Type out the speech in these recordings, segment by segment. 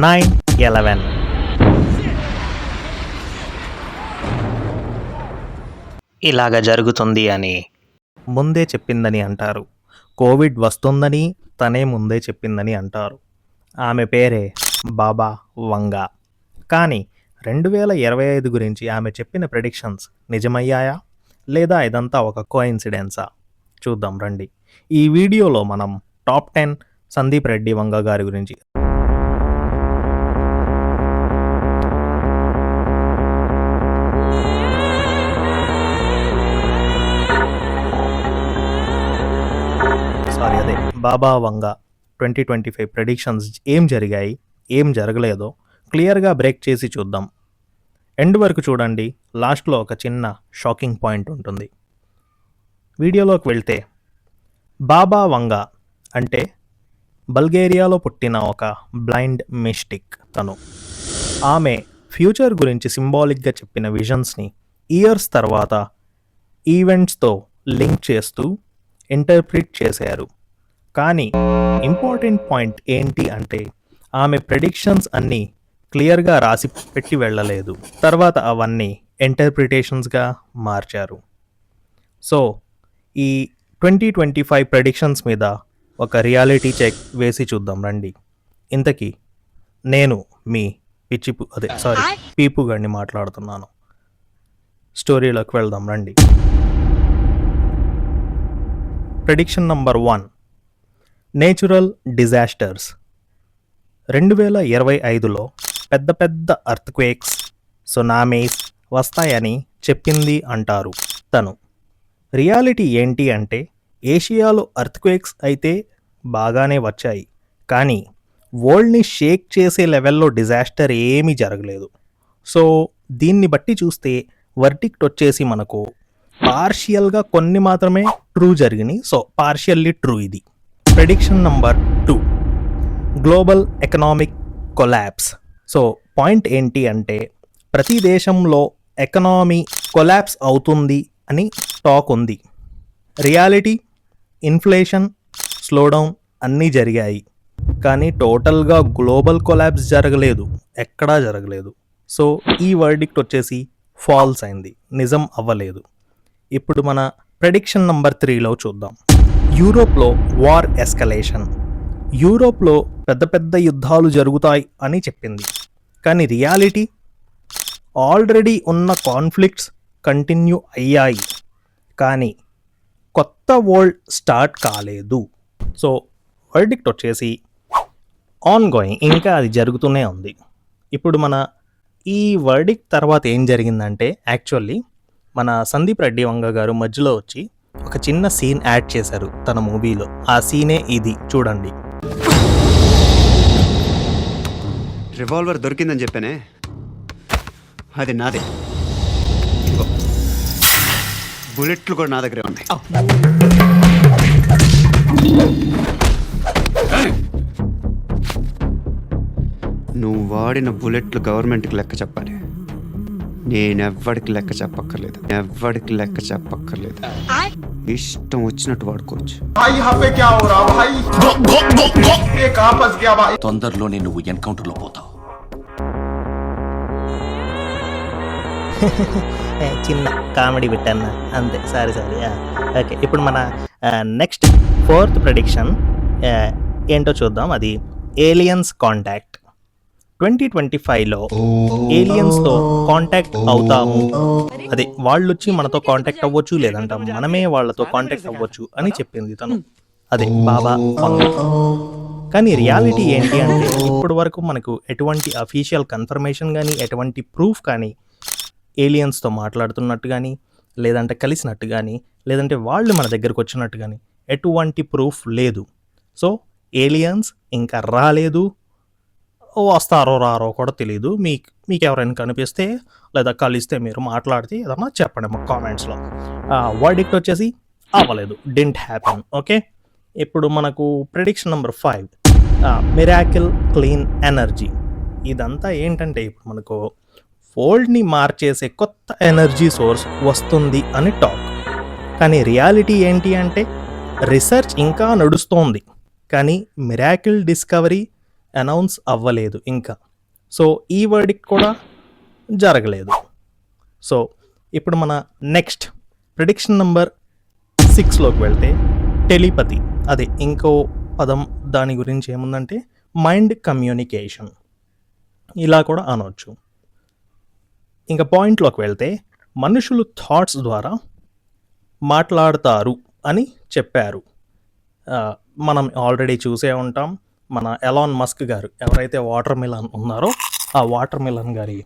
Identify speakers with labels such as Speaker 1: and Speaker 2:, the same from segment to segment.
Speaker 1: 9/11. ఇలాగ జరుగుతుంది అని ముందే చెప్పిందని అంటారు. కోవిడ్ వస్తుందని తనే ముందే చెప్పిందని అంటారు. ఆమె పేరే బాబా వంగా. కానీ 2025 గురించి ఆమె చెప్పిన ప్రెడిక్షన్స్ నిజమయ్యాయా, లేదా ఇదంతా ఒక కోఇన్సిడెన్సా? చూద్దాం రండి. ఈ వీడియోలో మనం టాప్ 10 సందీప్ రెడ్డి వంగ గారి గురించి, బాబా వంగ 2025 ప్రెడిక్షన్స్ ఏం జరిగాయి, ఏం జరగలేదో క్లియర్గా బ్రేక్ చేసి చూద్దాం. ఎండ్ వరకు చూడండి. లాస్ట్లో ఒక చిన్న షాకింగ్ పాయింట్ ఉంటుంది. వీడియోలోకి వెళ్తే, బాబా వంగ అంటే బల్గేరియాలో పుట్టిన ఒక బ్లైండ్ మిస్టిక్. తను ఆమె ఫ్యూచర్ గురించి సింబాలిక్గా చెప్పిన విజన్స్ని ఇయర్స్ తర్వాత ఈవెంట్స్తో లింక్ చేస్తూ ఇంటర్ప్రిట్ చేశారు. కానీ ఇంపార్టెంట్ పాయింట్ ఏంటి అంటే, ఆమె ప్రెడిక్షన్స్ అన్నీ క్లియర్గా రాసి పెట్టి వెళ్ళలేదు. తర్వాత అవన్నీ ఇంటర్ప్రిటేషన్స్గా మార్చారు. సో ఈ 2025 ప్రెడిక్షన్స్ మీద ఒక రియాలిటీ చెక్ వేసి చూద్దాం రండి. ఇంతకీ నేను మీ పీపు గారిని మాట్లాడుతున్నాను. స్టోరీలోకి వెళ్దాం రండి. Prediction number 1, natural disasters. 2025లో పెద్ద పెద్ద అర్త్క్వేక్స్, సునామీస్ వస్తాయని చెప్పింది అంటారు తను. రియాలిటీ ఏంటి అంటే, ఏషియాలో అర్త్క్వేక్స్ అయితే బాగానే వచ్చాయి, కానీ వరల్డ్ని షేక్ చేసే లెవెల్లో డిజాస్టర్ ఏమీ జరగలేదు. సో దీన్ని బట్టి చూస్తే వర్డిక్ట్ వచ్చేసి మనకు పార్షియల్గా కొన్ని మాత్రమే ట్రూ జరిగినాయి. సో పార్షియల్లీ ట్రూ ఇది. Prediction number 2, global economic collapse. So point ఏంటి అంటే, ప్రతి దేశంలో ఎకనామీ కొలాప్స్ అవుతుంది అని టాక్ ఉంది. రియాలిటీ, ఇన్ఫ్లేషన్, స్లోడౌన్ అన్నీ జరిగాయి, కానీ టోటల్గా గ్లోబల్ కొలాప్స్ జరగలేదు, ఎక్కడా జరగలేదు. సో ఈ వర్డిక్ట్ వచ్చేసి ఫాల్స్ అయింది, నిజం అవ్వలేదు. ఇప్పుడు మన ప్రెడిక్షన్ నంబర్ 3లో చూద్దాం. యూరోప్లో వార్ ఎస్కలేషన్. యూరోప్లో పెద్ద పెద్ద యుద్ధాలు జరుగుతాయి అని చెప్పింది, కానీ రియాలిటీ ఆల్రెడీ ఉన్న కాన్ఫ్లిక్ట్స్ కంటిన్యూ అయ్యాయి, కానీ కొత్త వరల్డ్ స్టార్ట్ కాలేదు. సో వర్డిక్ట్ వచ్చేసి ఆన్ గోయింగ్, ఇంకా అది జరుగుతూనే ఉంది. ఇప్పుడు మన ఈ వర్డిక్ట్ తర్వాత ఏం జరిగిందంటే, యాక్చువల్లీ మన సందీప్ రెడ్డి వంగ గారు మధ్యలో వచ్చి ఒక చిన్న సీన్ యాడ్ చేశారు తన మూవీలో. ఆ సీనే ఇది, చూడండి.
Speaker 2: రివాల్వర్ దొరికిందని చెప్పానే, అది నాదే. బుల్లెట్లు కూడా నా దగ్గరే ఉన్నాయి. నువ్వు వాడిన బుల్లెట్లు గవర్నమెంట్కి లెక్క చెప్పాలి. నేనెవ్వడికి లెక్క చెప్పక్కర్లేదు, ఇష్టం వచ్చినట్టు వాడుకోవచ్చు.
Speaker 3: తొందరలోనే నువ్వు ఎన్కౌంటర్లో పోతావు.
Speaker 1: చిన్న కామెడీ పెట్టాను అంతే, సారీ. ఓకే, ఇప్పుడు మన నెక్స్ట్ 4th ప్రెడిక్షన్ ఏంటో చూద్దాం. అది ఏలియన్స్ కాంటాక్ట్. 2025లో ఏలియన్స్తో కాంటాక్ట్ అవుతాము, అదే వాళ్ళు వచ్చి మనతో కాంటాక్ట్ అవ్వచ్చు, లేదంటే మనమే వాళ్ళతో కాంటాక్ట్ అవ్వచ్చు అని చెప్పింది తను. అదే బాబా వంగ. కానీ రియాలిటీ ఏంటి అంటే, ఇప్పటి వరకు మనకు ఎటువంటి అఫీషియల్ కన్ఫర్మేషన్ కానీ, ఎటువంటి ప్రూఫ్ కానీ, ఏలియన్స్తో మాట్లాడుతున్నట్టు కానీ, లేదంటే కలిసినట్టు కానీ, లేదంటే వాళ్ళు మన దగ్గరకు వచ్చినట్టు కానీ ఎటువంటి ప్రూఫ్ లేదు. సో ఏలియన్స్ ఇంకా రాలేదు, వస్తారో రారో కూడా తెలియదు. మీకు ఎవరైనా కనిపిస్తే లేదా కలిస్తే మీరు మాట్లాడితే ఏదన్నా చెప్పండి మా కామెంట్స్లో. వర్డిక్ట్ వచ్చేసి అవ్వలేదు, డింట్ హ్యాపెన్. ఓకే, ఇప్పుడు మనకు prediction number 5, miracle clean energy. ఇదంతా ఏంటంటే, ఇప్పుడు మనకు వరల్డ్ని మార్చేసే కొత్త ఎనర్జీ సోర్స్ వస్తుంది అని టాక్. కానీ రియాలిటీ ఏంటి అంటే, రీసెర్చ్ ఇంకా నడుస్తోంది, కానీ మిరాకిల్ డిస్కవరీ అనౌన్స్ అవ్వలేదు ఇంకా. సో ఈ వర్డిక్ట్ కూడా జరగలేదు. సో ఇప్పుడు మన నెక్స్ట్ ప్రిడిక్షన్ నెంబర్ 6లోకి వెళ్తే టెలిపతి, అదే ఇంకో పదం దాని గురించి ఏముందంటే మైండ్ కమ్యూనికేషన్, ఇలా కూడా అనవచ్చు. ఇంకా పాయింట్లోకి వెళ్తే మనుషులు థాట్స్ ద్వారా మాట్లాడతారు అని చెప్పారు. మనం ఆల్రెడీ చూసే ఉంటాం, మన ఎలాన్ మస్క్ గారు ఎవరైతే వాటర్ మిలన్ ఉన్నారో ఆ వాటర్ మిలన్ గారి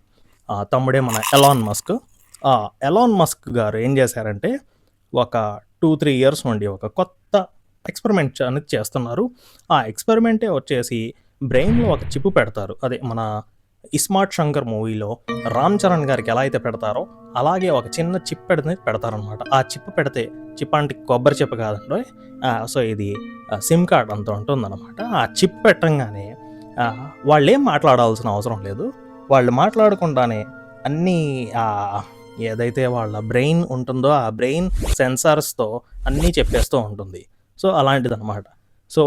Speaker 1: తమ్ముడే మన ఎలాన్ మస్క్. ఆ ఎలాన్ మస్క్ గారు ఏం చేశారంటే ఒక 2-3 ఇయర్స్ నుండి ఒక కొత్త ఎక్స్పెరిమెంట్ అనేది చేస్తున్నారు. ఆ ఎక్స్పెరిమెంటే వచ్చేసి బ్రెయిన్లో ఒక చిప్ పెడతారు. అదే మన ఇస్మార్ట్ శంకర్ మూవీలో రామ్ చరణ్ గారికి ఎలా అయితే పెడతారో అలాగే ఒక చిన్న చిప్ పెడతారనమాట. ఆ చిప్ పెడితే, చిప్ అంటే కొబ్బరి చిప్ కాదండి, సో ఇది సిమ్ కార్డ్ అంత ఉంటుందన్నమాట. ఆ చిప్ పెట్టంగానే వాళ్ళు ఏం మాట్లాడాల్సిన అవసరం లేదు, వాళ్ళు మాట్లాడకుండానే అన్నీ ఏదైతే వాళ్ళ బ్రెయిన్ ఉంటుందో ఆ బ్రెయిన్ సెన్సార్స్తో అన్నీ చెప్పేస్తూ ఉంటుంది. సో అలాంటిదన్నమాట. సో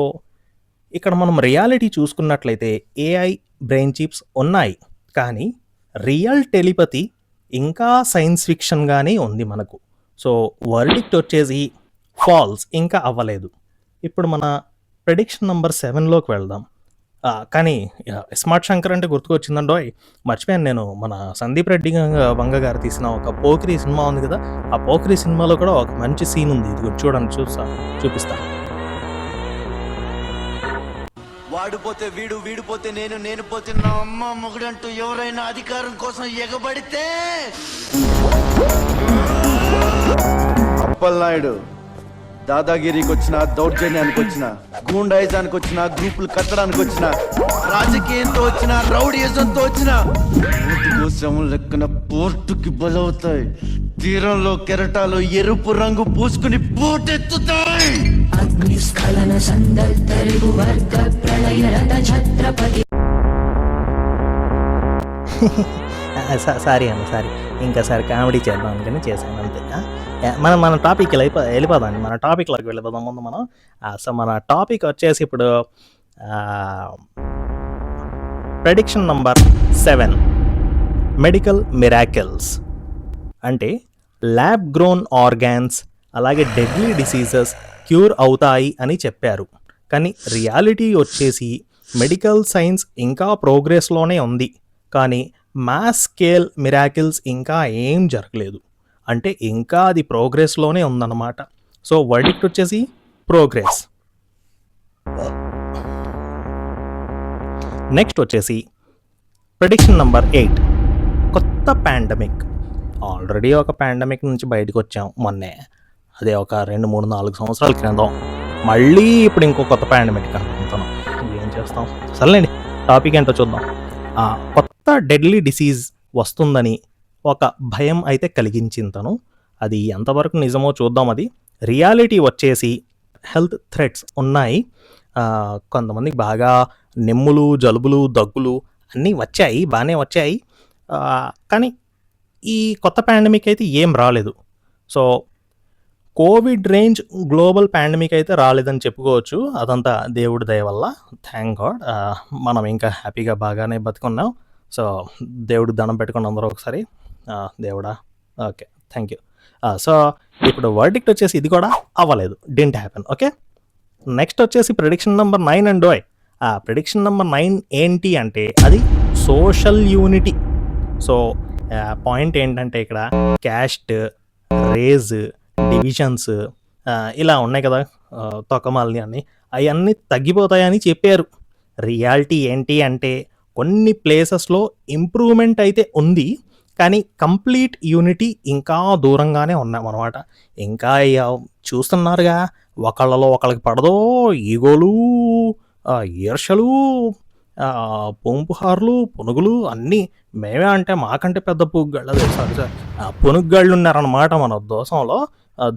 Speaker 1: ఇక్కడ మనం రియాలిటీ చూసుకున్నట్లయితే ఏఐ బ్రెయిన్ చిప్స్ ఉన్నాయి, కానీ రియల్ టెలిపతి ఇంకా సైన్స్ ఫిక్షన్గానే ఉంది మనకు. సో వర్డిక్ట్ వచ్చేసి ఫాల్స్, ఇంకా అవ్వలేదు. ఇప్పుడు మన ప్రెడిక్షన్ నెంబర్ 7లోకి వెళ్దాం. కానీ స్మార్ట్ శంకర్ అంటే గుర్తుకొచ్చిందండోయ్, మర్చిపోయాను నేను. మన సందీప్ రెడ్డి వంగ గారు తీసిన ఒక పోకిరి సినిమా ఉంది కదా, ఆ పోకిరి సినిమాలో కూడా ఒక మంచి సీన్ ఉంది. ఇది చూడండి, చూపిస్తా.
Speaker 4: వాడిపోతే వీడు, వీడిపోతే నేను, నేను పోతే నా అమ్మ మొగుడంటూ ఎవరైనా అధికారం కోసం ఎగబడితే అప్పలనాయుడు దాదాగిరికి వచ్చిన, దౌర్జన్యానికి వచ్చిన, గూండాయిజానికి వచ్చిన, గ్రూపులు కట్టడానికి వచ్చిన, రాజకీయంతో వచ్చిన, రౌడీయిజంతో వచ్చిన కోసం లెక్కన పోర్టుకి బలవుతాయి. తీరంలో కెరటాలు ఎరుపు రంగు పూసుకుని పోటెత్తుతాయి. అగ్నిస్ఖలన సందల్తరిగు వర్గ ప్రళయ రథ ఛత్రపతి.
Speaker 1: సారీ ఇంకోసారి కామెడీ చేద్దాం అనుకుని చేశాను అంతే. మన టాపిక్ వెళ్ళిపోదాం, మన టాపిక్లోకి వెళ్ళిపోదాం ముందు మనం. సో మన టాపిక్ వచ్చేసి ఇప్పుడు ప్రెడిక్షన్ నంబర్ 7, మెడికల్ మిరాకిల్స్. అంటే ల్యాబ్ గ్రోన్ ఆర్గాన్స్ అలాగే డెడ్లీ డిసీజెస్ క్యూర్ అవుతాయి అని చెప్పారు. కానీ రియాలిటీ వచ్చేసి మెడికల్ సైన్స్ ఇంకా ప్రోగ్రెస్లోనే ఉంది, కానీ మాస్ స్కేల్ మిరాకిల్స్ ఇంకా ఏం జరగలేదు. అంటే ఇంకా అది ప్రోగ్రెస్లోనే ఉందన్నమాట. సో వర్డిక్ట్ వచ్చేసి ప్రోగ్రెస్. నెక్స్ట్ వచ్చేసి ప్రెడిక్షన్ నెంబర్ 8, కొత్త పాండమిక్. ఆల్రెడీ ఒక పాండమిక్ నుంచి బయటకు వచ్చాం మొన్నే, అదే ఒక 2-3-4 సంవత్సరాల క్రితం. మళ్ళీ ఇప్పుడు ఇంకో కొత్త పాండమిక్ అనుకుంటున్నాం. ఏం చేస్తాం, సర్లేండి టాపిక్ ఏంటో చూద్దాం. కొత్త డెడ్లీ డిసీజ్ వస్తుందని ఒక భయం అయితే కలిగించింది తను. అది ఎంతవరకు నిజమో చూద్దాం. అది రియాలిటీ వచ్చేసి హెల్త్ థ్రెట్స్ ఉన్నాయి. కొంతమందికి బాగా నెమ్ములు, జలుబులు, దగ్గులు అన్నీ వచ్చాయి, బాగానే వచ్చాయి. కానీ ఈ కొత్త పాండమిక్ అయితే ఏం రాలేదు. So Covid range global pandemic అయితే రాలేదని చెప్పుకోవచ్చు. అదంతా దేవుడి దయ వల్ల, థ్యాంక్ గాడ్. మనం ఇంకా హ్యాపీగా బాగానే బతుకున్నాం. సో దేవుడికి దండం పెట్టుకుని అందరూ ఒకసారి, దేవుడా ఓకే థ్యాంక్ యూ. సో ఇప్పుడు వర్డిక్ట్ వచ్చేసి ఇది కూడా అవ్వలేదు, డింట్ హ్యాపెన్. ఓకే, నెక్స్ట్ వచ్చేసి ప్రెడిక్షన్ నెంబర్ 9 అండి. ప్రెడిక్షన్ నెంబర్ 9 ఏంటి అంటే అది సోషల్ యూనిటీ. సో పాయింట్ ఏంటంటే ఇక్కడ క్యాస్ట్, రేజ్, డివిజన్స్ ఇలా ఉన్నాయి కదా, తొక్కమాలని అన్నీ, అవన్నీ తగ్గిపోతాయని చెప్పారు. రియాలిటీ ఏంటి అంటే కొన్ని ప్లేసెస్లో ఇంప్రూవ్మెంట్ అయితే ఉంది, కానీ కంప్లీట్ యూనిటీ ఇంకా దూరంగానే ఉన్నామన్నమాట. ఇంకా చూస్తున్నారుగా, ఒకళ్ళలో ఒకళ్ళకి పడదో ఈగోలు, ఈర్షలు, పొంపుహార్లు, పునుగులు అన్నీ. మేమే అంటే మాకంటే పెద్ద పుగ్గాళ్ళు, సారీ పునుగ్గాళ్ళు ఉన్నారన్నమాట మన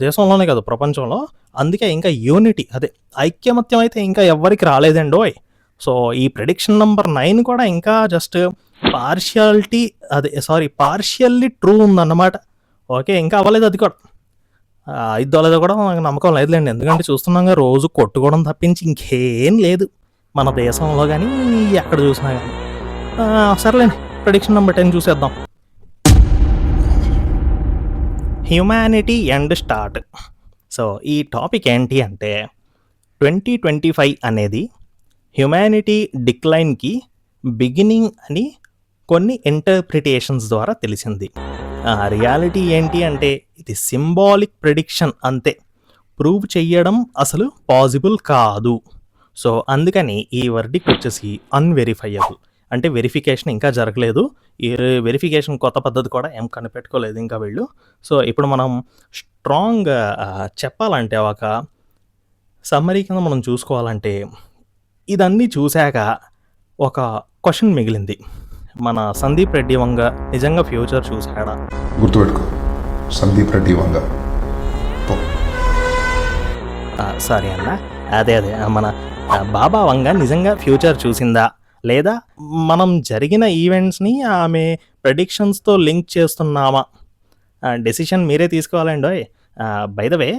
Speaker 1: దేశంలోనే కదా ప్రపంచంలో. అందుకే ఇంకా యూనిటీ, అదే ఐక్యమత్యం అయితే ఇంకా ఎవ్వరికి రాలేదండోయ్. సో ఈ ప్రెడిక్షన్ నెంబర్ 9 కూడా ఇంకా జస్ట్ పార్షియల్లీ ట్రూ ఉందన్నమాట. ఓకే, ఇంకా అవ్వలేదు అది కూడా. ఇద్దోలేదో కూడా నాకు నమ్మకం లేదులేండి, ఎందుకంటే చూస్తున్నాగా రోజు కొట్టుకోవడం తప్పించి ఇంకేం లేదు. మన దేశంలో కానీ ఎక్కడ చూసినా కానీ. సర్లేండి, ప్రెడిక్షన్ నెంబర్ 10 చూసేద్దాం. Humanity end start. సో ఈ టాపిక్ ఏంటి అంటే 2025 అనేది హ్యుమానిటీ డిక్లైన్కి బిగినింగ్ అని కొన్ని ఇంటర్ప్రిటేషన్స్ ద్వారా తెలిసింది. రియాలిటీ ఏంటి అంటే ఇది సింబాలిక్ ప్రెడిక్షన్ అంతే, ప్రూవ్ చెయ్యడం అసలు పాసిబుల్ కాదు. సో అందుకని ఈ వర్డిక్ట్ వచ్చేసి అన్వెరిఫైయబుల్, అంటే వెరిఫికేషన్ ఇంకా జరగలేదు. ఈ వెరిఫికేషన్ కొత్త పద్ధతి కూడా ఏం కనిపెట్టుకోలేదు ఇంకా వీళ్ళు. సో ఇప్పుడు మనం స్ట్రాంగ్ చెప్పాలంటే ఒక సమ్మరీ కింద మనం చూసుకోవాలంటే ఇదన్నీ చూశాక ఒక క్వశ్చన్ మిగిలింది. మన సందీప్ రెడ్డి వంగ నిజంగా ఫ్యూచర్ చూశాడా?
Speaker 5: గుర్తుపెట్టుకో, సందీప్ రెడ్డి వంగ.
Speaker 1: సారీ అన్న, అదే మన బాబా వంగ నిజంగా ఫ్యూచర్ చూసిందా, లేదా మనం జరిగిన ఈవెంట్స్ని ఆమె ప్రెడిక్షన్స్తో లింక్ చేస్తున్నామా? డెసిషన్ మీరే తీసుకోవాలండి. బై ద వే,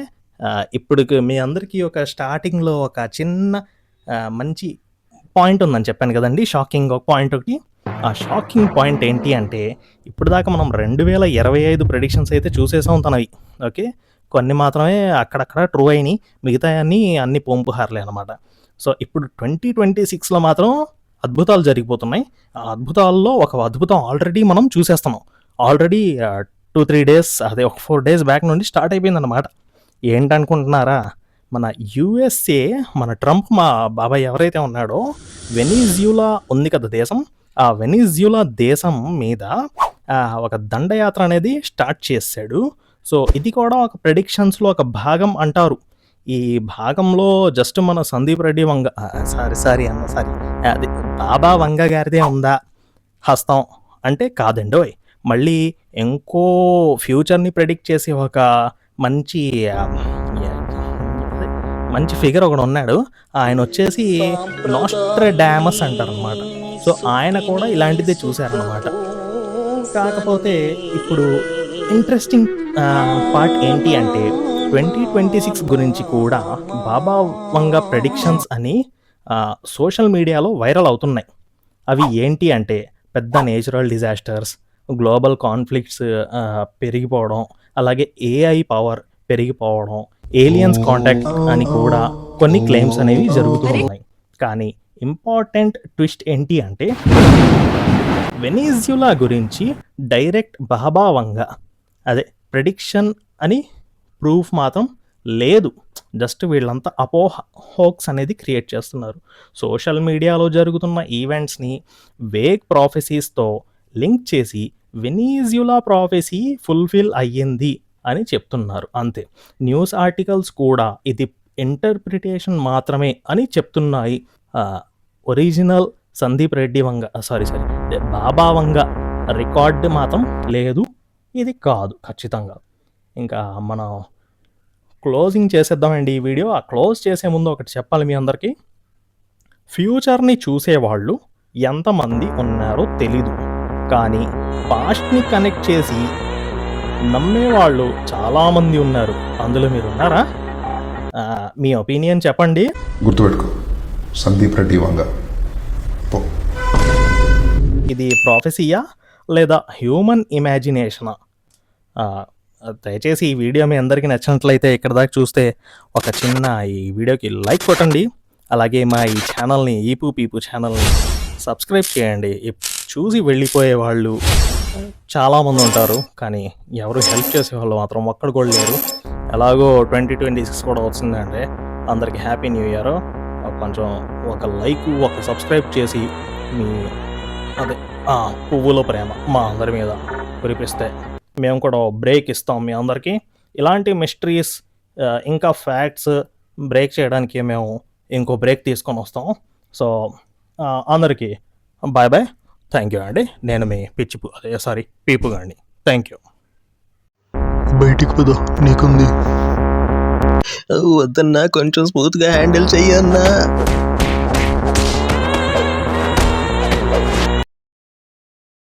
Speaker 1: ఇప్పుడు మీ అందరికీ ఒక స్టార్టింగ్లో ఒక చిన్న మంచి పాయింట్ ఉందని చెప్పాను కదండి, షాకింగ్ ఒక పాయింట్ ఒకటి. ఆ షాకింగ్ పాయింట్ ఏంటి అంటే ఇప్పుడు దాకా మనం 2025 ప్రెడిక్షన్స్ అయితే చూసేసాం తనవి. ఓకే, కొన్ని మాత్రమే అక్కడక్కడ ట్రూ అయినాయి, మిగతా అన్ని పొంపుహార్లే అనమాట. సో ఇప్పుడు 2026లో మాత్రం అద్భుతాలు జరిగిపోతున్నాయి. ఆ అద్భుతాల్లో ఒక అద్భుతం ఆల్రెడీ మనం చూసేస్తున్నాం. ఆల్రెడీ 2-3 డేస్, అదే ఒక 4 డేస్ బ్యాక్ నుండి స్టార్ట్ అయిపోయింది అనమాట. ఏంటనుకుంటున్నారా, మన యుఎస్ఏ, మన ట్రంప్ మా బాబాయ్ ఎవరైతే ఉన్నాడో, వెనిజులా ఉంది కదా దేశం, ఆ వెనిజులా దేశం మీద ఒక దండయాత్ర అనేది స్టార్ట్ చేశాడు. సో ఇది కూడా ఒక ప్రెడిక్షన్స్లో ఒక భాగం అంటారు. ఈ భాగంలో జస్ట్ మన సందీప్ రెడ్డి వంగ సారీ అది బాబా వంగ గారిదే ఉందా హస్తం అంటే కాదండి. మళ్ళీ ఇంకో ఫ్యూచర్ని ప్రెడిక్ట్ చేసి ఒక మంచి ఫిగర్ ఒకడు ఉన్నాడు. ఆయన వచ్చేసి నాస్ట్రాడామస్ అంటారు అనమాట. సో ఆయన కూడా ఇలాంటిదే చూశారనమాట. కాకపోతే ఇప్పుడు ఇంట్రెస్టింగ్ పార్ట్ ఏంటి అంటే 2026 గురించి కూడా బాబా వంగ ప్రెడిక్షన్స్ అని సోషల్ మీడియాలో వైరల్ అవుతున్నాయి. అవి ఏంటి అంటే పెద్ద నేచురల్ డిజాస్టర్స్, గ్లోబల్ కాన్ఫ్లిక్ట్స్ పెరిగిపోవడం, అలాగే ఏఐ పవర్ పెరిగిపోవడం, ఏలియన్స్ కాంటాక్ట్ అని కూడా కొన్ని క్లెయిమ్స్ అనేవి జరుగుతూ ఉన్నాయి. కానీ ఇంపార్టెంట్ ట్విస్ట్ ఏంటి అంటే వెనిజులా గురించి డైరెక్ట్ బాబా వంగ అదే ప్రెడిక్షన్ అని ప్రూఫ్ మాత్రం లేదు. జస్ట్ వీళ్ళంతా హోక్స్ అనేది క్రియేట్ చేస్తున్నారు. సోషల్ మీడియాలో జరుగుతున్న ఈవెంట్స్ని వేగ్ ప్రాఫెసీస్తో లింక్ చేసి వెనిజులా ప్రాఫెసీ ఫుల్ఫిల్ అయ్యింది అని చెప్తున్నారు అంతే. న్యూస్ ఆర్టికల్స్ కూడా ఇది ఇంటర్ప్రిటేషన్ మాత్రమే అని చెప్తున్నాయి. ఒరిజినల్ సందీప్ రెడ్డి వంగ బాబా వంగ రికార్డ్ మాత్రం లేదు, ఇది కాదు ఖచ్చితంగా. ఇంకా మనం క్లోజింగ్ చేసేద్దామండి ఈ వీడియో. ఆ క్లోజ్ చేసే ముందు ఒకటి చెప్పాలి మీ అందరికీ. ఫ్యూచర్ని చూసేవాళ్ళు ఎంతమంది ఉన్నారో తెలీదు, కానీ పాస్ట్ని కనెక్ట్ చేసి నమ్మేవాళ్ళు చాలామంది ఉన్నారు. అందులో మీరు ఉన్నారా? మీ ఒపీనియన్ చెప్పండి.
Speaker 5: గుర్తుపెట్టుకో, సందీప్ రెడ్డి వంగ.
Speaker 1: ఇది ప్రాఫెసీయా లేదా హ్యూమన్ ఇమాజినేషనా? దయచేసి ఈ వీడియో మీ అందరికీ నచ్చినట్లయితే ఇక్కడ దాకా చూస్తే ఒక చిన్న ఈ వీడియోకి లైక్ కొట్టండి. అలాగే మా ఈ ఛానల్ని పీపు ఛానల్ని సబ్స్క్రైబ్ చేయండి. చూసి వెళ్ళిపోయే వాళ్ళు చాలామంది ఉంటారు, కానీ ఎవరు హెల్ప్ చేసేవాళ్ళు మాత్రం ఒక్కడు కూడా లేరు. ఎలాగో 2026 కూడా వచ్చిందంటే అందరికీ హ్యాపీ న్యూ ఇయర్. కొంచెం ఒక లైక్, ఒక సబ్స్క్రైబ్ చేసి మీ పువ్వుల ప్రేమ మా అందరి మీద కురిపిస్తే మేము కూడా బ్రేక్ ఇస్తాం మీ అందరికీ. ఇలాంటి మిస్టరీస్ ఇంకా ఫ్యాక్ట్స్ బ్రేక్ చేయడానికి మేము ఇంకో బ్రేక్ తీసుకొని వస్తాం. సో అందరికీ బాయ్ బాయ్, థ్యాంక్ యూ అండి. నేను మీ పీపు గాండి. Thank you.
Speaker 6: బయటికి పద, నీకుంది. వద్దన్నా, కొంచెం స్మూత్గా హ్యాండిల్ చెయ్యన్నా.